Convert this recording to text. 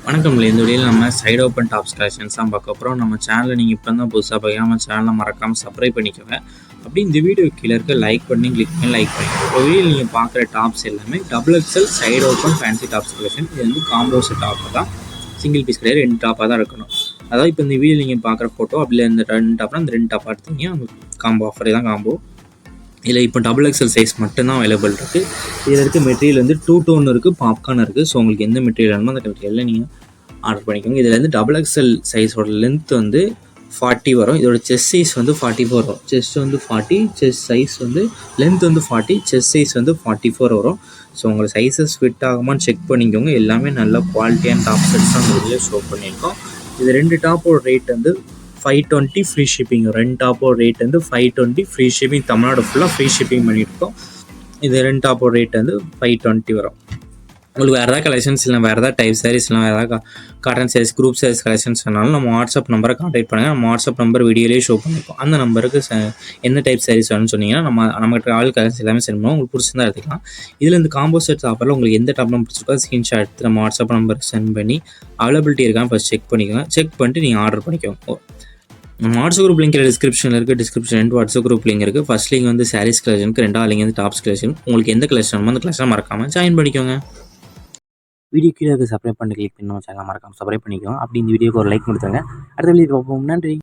வணக்கம். இந்த வீடியோவில் நம்ம சைடு ஓப்பன் டாப்ஸ் கலெக்ஷன்ஸ் தான் பார்க்க போகிறோம். நம்ம சேனலை நீங்கள் இப்போ தான் புதுசாக பார்க்காம சேனலை மறக்காமல் சப்ஸ்கிரைப் பண்ணிக்கோங்க. அப்படி இந்த வீடியோ கீழே இருக்க லைக் பண்ணி கிளிக் பண்ணி லைக் பண்ணிக்கோங்க. இப்போ வீடியோ நீங்கள் பார்க்குற டாப்ஸ் எல்லாமே XXL side open fancy tops collection. இது வந்து காம்போ செட் டாப் தான், சிங்கிள் பீஸ் கிடையாது, 2 டாப்பாக தான் இருக்கணும். அதாவது இப்போ இந்த வீடியோ நீங்கள் பார்க்குற ஃபோட்டோ அப்படியே இந்த 2 டாப்னா இந்த 2 டாப்பாக எடுத்தீங்க, அந்த காம்போ ஆஃபரே தான் காம்போ. இதில் இப்போ XXL சைஸ் மட்டும்தான் அவைலபிள் இருக்குது. இதில் இருக்க மெட்டீரியல் வந்து 2 டோன் இருக்குது, பாப்கார்ன் இருக்குது. ஸோ உங்களுக்கு எந்த மெட்டீரியல் வேணுமோ அந்த மெட்டீரியலில் நீங்கள் ஆர்டர் பண்ணிக்கோங்க. இதில் வந்து XXL சைஸோட லென்த் வந்து 40 வரும். இதோட செஸ்ட் சைஸ் வந்து 44 வரும். செஸ்ட் வந்து 40, செஸ்ட் சைஸ் வந்து லென்த் வந்து 40, செஸ்ட் சைஸ் வந்து 44 வரும். ஸோ உங்களுக்கு சைஸஸ் ஃபிட் ஆகுமான்னு செக் பண்ணிக்கோங்க. எல்லாமே நல்ல குவாலிட்டியான டாப் செட்ஸ் தான் இதில் ஷோ பண்ணியிருக்கோம். இது 2 டாப்போட ரேட் வந்து 520 ஃப்ரீ ஷிப்பிங். 2 டாப்போட ரேட் வந்து 520 ஃப்ரீ ஷிப்பிங். தமிழ்நாடு ஃபுல்லாக ஃப்ரீ ஷிப்பிங் பண்ணியிருக்கோம். இது 2 டாப்போட ரேட் வந்து 520 வரும். உங்களுக்கு வேறு ஏதாவது கலெக்ஷன்ஸ் இல்லை, வேறு ஏதாவது டைப் சாரீஸ் இல்லை, வேறு ஏதாவது cotton sarees, group sarees collections வேணாலும் நம்ம வாட்ஸ்அப் நம்பரை கான்டாக்ட் பண்ணுங்கள். நம்ம வாட்ஸ்அப் நம்பர் வீடியோலேயே ஷோ பண்ணியிருக்கோம். அந்த நம்பருக்கு எந்த டைப் சாரீஸ் வேணும்னு சொன்னீங்கன்னா நம்மகிட்ட ஆல் கலெக்ஷன்ஸ் எல்லாமே சென்ட் பண்ணுவோம். உங்களுக்கு பிடிச்சிருந்தா எடுத்துக்கலாம். இதில் இந்த காம்போ செட் ஆஃபரில் உங்களுக்கு எந்த டாப் நம்பர் பிடிச்சிருக்கோ ஸ்க்ரீன்ஷாட் எடுத்து நம்ம வாட்ஸ்அப் நம்பருக்கு சென்ட் பண்ணி அவைலபிலிட்டி இருக்கான்னு ஃபஸ்ட் செக் பண்ணிக்கோங்க. செக் பண்ணிட்டு நீங்கள் ஆர்டர் பண்ணிக்கோங்க. நம்ம வாட்ஸ்அப் குரூப் லிங்க் டிஸ்கிரிப்ஷனில் இருக்குது. டிஸ்கிரிப்ஷன் வாட்ஸ்அப் குரூப் லிங்க் இருக்குது. ஃபஸ்ட் லிங்க் வந்து சாரீஸ் கலெக்ஷனுக்கு, 2வது லிங்க் வந்து டாப்ஸ் கலெக்ஷன். உங்களுக்கு எந்த கலெக்ஷன் வேணுமோ அந்த கலெக்ஷன் மறக்காமல் ஜாயின் பண்ணிக்கோங்க. வீடியோ கீழே சப்ஸ்கிரைப் பண்ணி கிளிக் பண்ணி நம்ம சேனலை மறக்காமல் சப்ஸ்கிரைப் பண்ணிக்கோங்க. அப்படி இந்த வீடியோக்கு ஒரு லைக் கொடுத்துருங்க. அடுத்த வீடியோ பார்ப்போம். நன்றி.